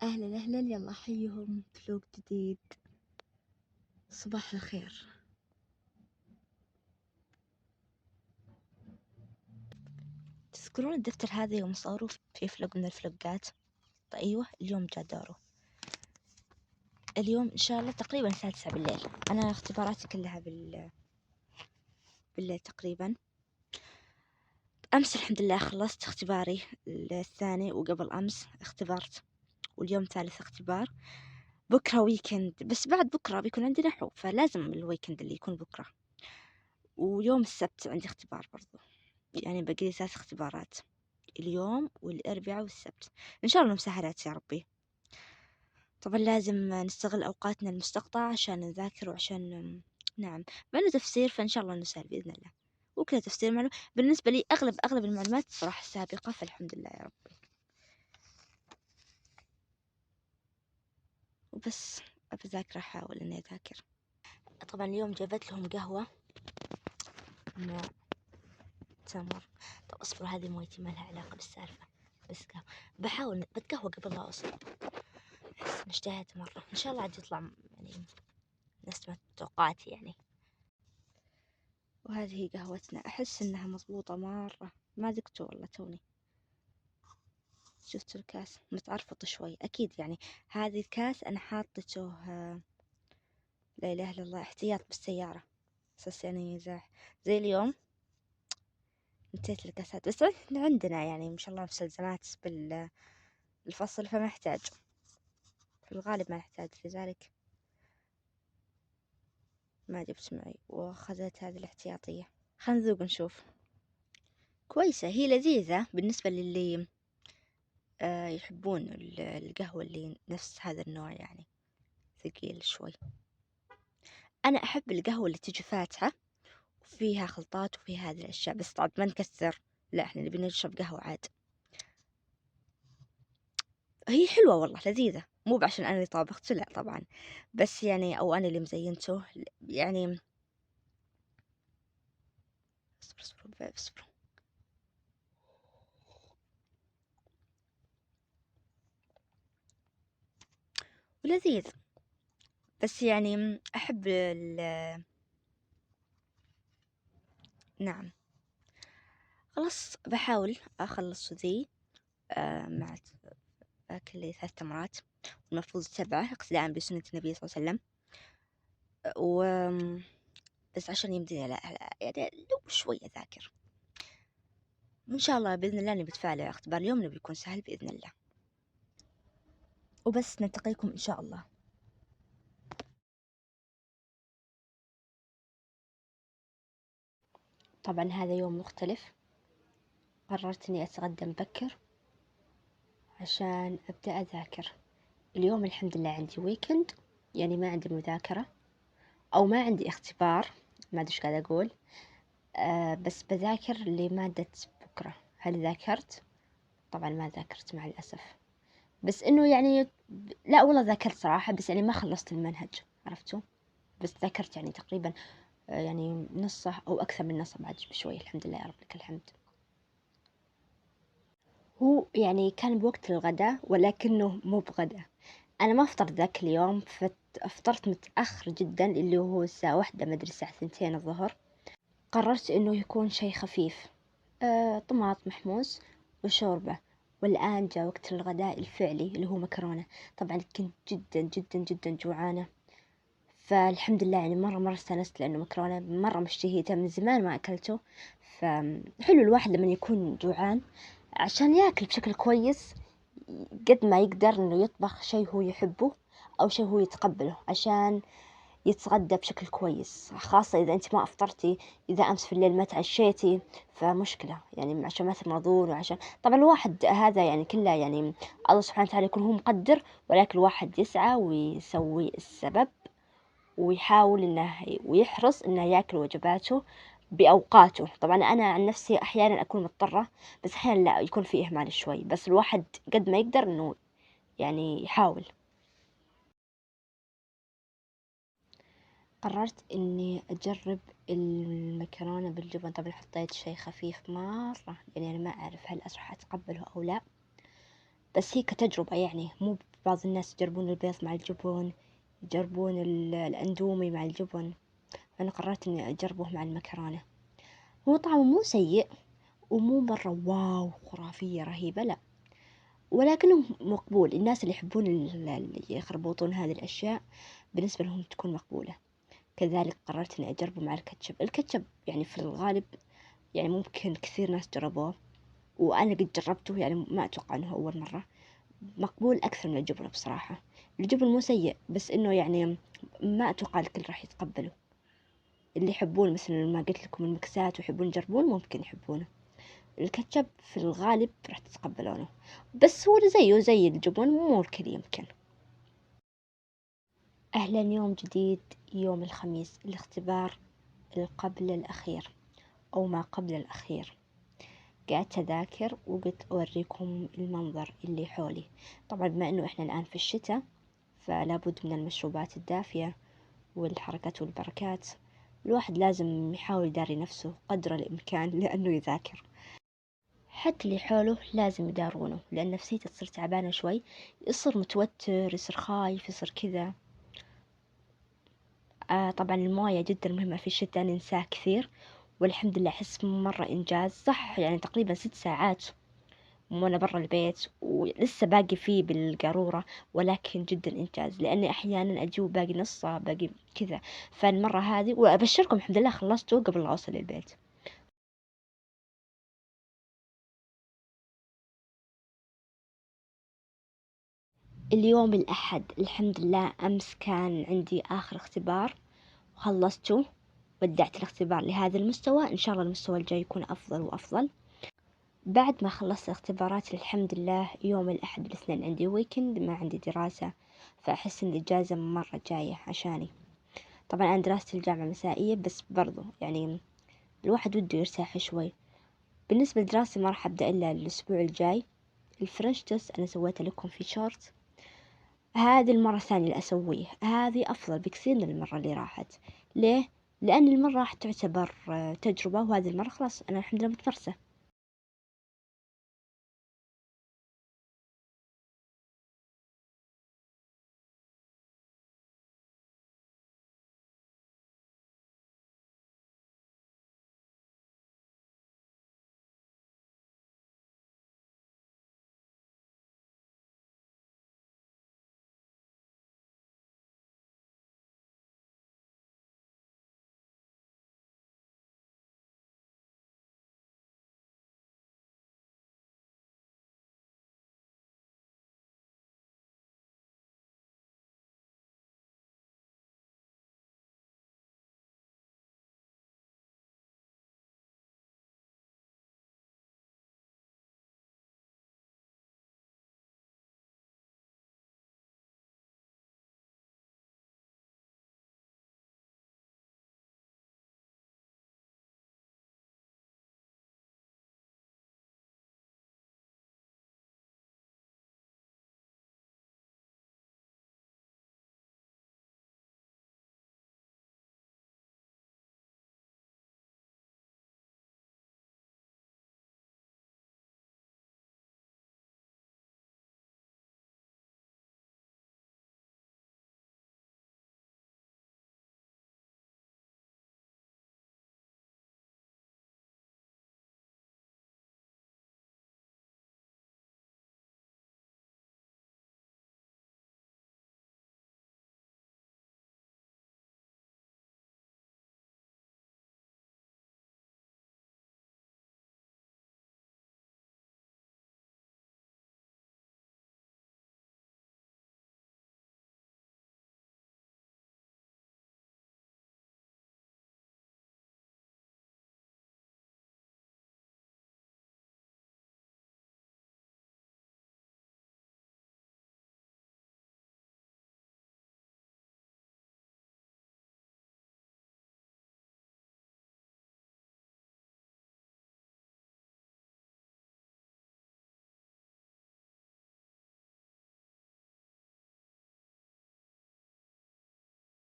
أهلا أهلا، يلا أحيهم فلوق جديد. صباح الخير. تذكرون الدفتر هذا يوم صاروا في فلوق من الفلوقات؟ أيوة، اليوم جاء دوره. اليوم إن شاء الله تقريبا الساعة 9 بالليل. أنا اختباراتي كلها بالليل تقريبا. أمس الحمد لله خلصت اختباري الثاني، وقبل أمس اختبرت، واليوم ثالث اختبار. بكرة ويكند، بس بعد بكرة بيكون عندنا حو، فلازم الويكند اللي يكون بكرة. ويوم السبت عندي اختبار برضو، يعني بقي 3 اختبارات، اليوم والأربعاء والسبت. إن شاء الله مسهلات يا ربي. طبعا لازم نستغل أوقاتنا المستقطعة عشان نذاكر وعشان نعم، ما له تفسير، فإن شاء الله نسهل بإذن الله. وكذا تفسير معلومة بالنسبة لي، أغلب المعلومات صراحة سابقة، فالحمد لله يا ربي. وبس أبذاكر، أحاول إني أذاكر. طبعا اليوم جابت لهم قهوة مع تمر. طب أصبروا، هذه مويتي ما لها علاقة بالسالفة، بس قهوة. بحاول بتقهوى قبل لا أوصل، بس اشتهيت مرة. إن شاء الله عاد يطلع يعني نفس ما توقعت يعني. وهذه قهوتنا، أحس إنها مضبوطة مرة، ما ذقته والله توني. شفت الكاس متعرفط شوي أكيد يعني. هذه الكاس أنا حاطته لا إله إلا الله احتياط بالسيارة، أساس يعني زي اليوم نسيت الكاسات. بس إحنا عندنا يعني ما شاء الله مستلزمات بالفصل، فما يحتاج، في الغالب ما يحتاج، لذلك ما جبت معي وأخذت هذه الاحتياطية. خلينا نذوق نشوف. كويسة، هي لذيذة بالنسبة للي يحبون القهوة اللي نفس هذا النوع، يعني ثقيل شوي. أنا أحب القهوة اللي تجي فاتحة وفيها خلطات وفيها هذه الأشياء، بس طبعا ما نكثر، لا إحنا نبي نشرب قهوة عاد. هي حلوة والله، لذيذة، مو عشان أنا اللي طابخت، لا طبعا، بس يعني أو أنا اللي مزينته يعني. اصبروا. ولذيذ، بس يعني أحب نعم. خلاص بحاول أخلص ذي مع أكل 3 تمرات، والمفروض 7 اقتداء بسنة النبي صلى الله عليه وسلم. و بس عشان يمديني لا يعني لو شوي أذاكر، وإن شاء الله بإذن الله نبي نتفاعل على اختبار اليوم، نبي يكون سهل بإذن الله. وبس نلتقيكم إن شاء الله. طبعا هذا يوم مختلف، قررت إني أتغدى مبكر عشان أبدأ أذاكر. اليوم الحمد لله عندي ويكند، يعني ما عندي مذاكرة أو ما عندي اختبار، ما أدري إيش قاعدة أقول. بس بذاكر لمادة بكرة. هل ذاكرت؟ طبعا ما ذاكرت مع الأسف، بس إنه يعني لا والله ذاكرت صراحة، بس يعني ما خلصت المنهج، عرفتوا؟ بس ذاكرت يعني تقريبا يعني نصه أو أكثر من نصه بعد بشوي، الحمد لله يا رب لك الحمد. هو يعني كان بوقت الغداء، ولكنه مو بغداء. أنا ما فطرت ذاك اليوم، فطرت متأخر جدا، اللي هو الساعة 1 مدري الساعة 2 الظهر. قررت إنه يكون شي خفيف، طماط محموس وشوربة. والآن جاء وقت الغداء الفعلي اللي هو مكرونة. طبعا كنت جدا جدا جدا جوعانة، فالحمد لله يعني مرة استانست، لأنه مكرونة مرة مشتهيته من زمان ما أكلته. فحلو الواحد لما يكون جوعان عشان ياكل بشكل كويس، قد ما يقدر إنه يطبخ شيء هو يحبه أو شيء هو يتقبله، عشان يتغدى بشكل كويس، خاصة إذا أنت ما أفطرتي، إذا أمس في الليل ما تعشيتي، فمشكلة يعني، عشان ما تمرضون، وعشان طبعا الواحد هذا يعني كله يعني الله سبحانه وتعالى يكون هو مقدر، ولكن الواحد يسعى ويسوي السبب، ويحاول إنه ويحرص إنه يأكل وجباته بأوقاته. طبعا أنا عن نفسي أحيانا أكون مضطرة، بس أحيانا لا، يكون فيه إهمال شوي، بس الواحد قد ما يقدر إنه يعني يحاول. قررت إني أجرب المكرونة بالجبن. طبعا حطيت شي خفيف مرة، يعني أنا ما أعرف هل راح أتقبله أو لا، بس هي كتجربة يعني، بعض الناس يجربون البيض مع الجبن، يجربون الأندومي مع الجبن. أنا قررت إني أجربه مع المكرونة. هو طعمه مو سيء ومو مرة واو خرافية رهيبة، لا، ولكنه مقبول. الناس اللي يحبون اللي يخربطون هذه الأشياء بالنسبة لهم تكون مقبولة. كذلك قررت إني أجربه مع الكاتشب. الكاتشب يعني في الغالب يعني ممكن كثير ناس جربوه، وأنا قد جربته، يعني ما أتوقع إنه أول مرة. مقبول أكثر من الجبن بصراحة. الجبن مو سيء، بس إنه يعني ما أتوقع الكل راح يتقبله. اللي يحبون مثل ما قلت لكم المكسات ويحبون يجربون ممكن يحبونه. الكاتشب في الغالب راح تتقبلونه، بس هو زيه زي الجبن، مو الكل يمكن. أهلا، يوم جديد، يوم الخميس، الاختبار قبل الأخير أو ما قبل الأخير. قعدت أذاكر وقلت أوريكم المنظر اللي حولي. طبعا بما أنه إحنا الآن في الشتاء، فلا بد من المشروبات الدافية والحركات والبركات. الواحد لازم يحاول يداري نفسه قدر الإمكان لأنه يذاكر. حتى اللي حوله لازم يدارونه، لأن نفسيته تصير تعبانة شوي، يصير متوتر، يصير خايف، يصير كذا. طبعا الموية جدا مهمة في الشتاء، ننساه كثير، والحمد لله أحس مرة إنجاز. صح يعني تقريبا 6 ساعات وأنا برا البيت ولسه باقي فيه بالقارورة، ولكن جدا إنجاز، لأني أحيانا أجي باقي نصه باقي كذا. فالمرة هذه وأبشركم الحمد لله خلصته قبل لا أوصل البيت. اليوم الأحد الحمد لله. أمس كان عندي آخر اختبار وخلصته، ودعت الاختبار لهذا المستوى. إن شاء الله المستوى الجاي يكون أفضل وأفضل. بعد ما خلصت اختباراتي الحمد لله، يوم الأحد والاثنين عندي ويكند، ما عندي دراسة، فأحس إن الإجازة مرة جاية عشاني. طبعا أنا دراستي الجامعة مسائية، بس برضو يعني الواحد وده يرتاح شوي. بالنسبة لدراستي ما راح أبدأ إلا الأسبوع الجاي. الفرنش تست أنا سويته لكم في شورت، هذه المرة الثانية اللي أسويه، هذه أفضل بكثير من المرة اللي راحت. ليه؟ لأن المرة راح تعتبر تجربة، وهذه المرة خلاص أنا الحمد لله متمرسة.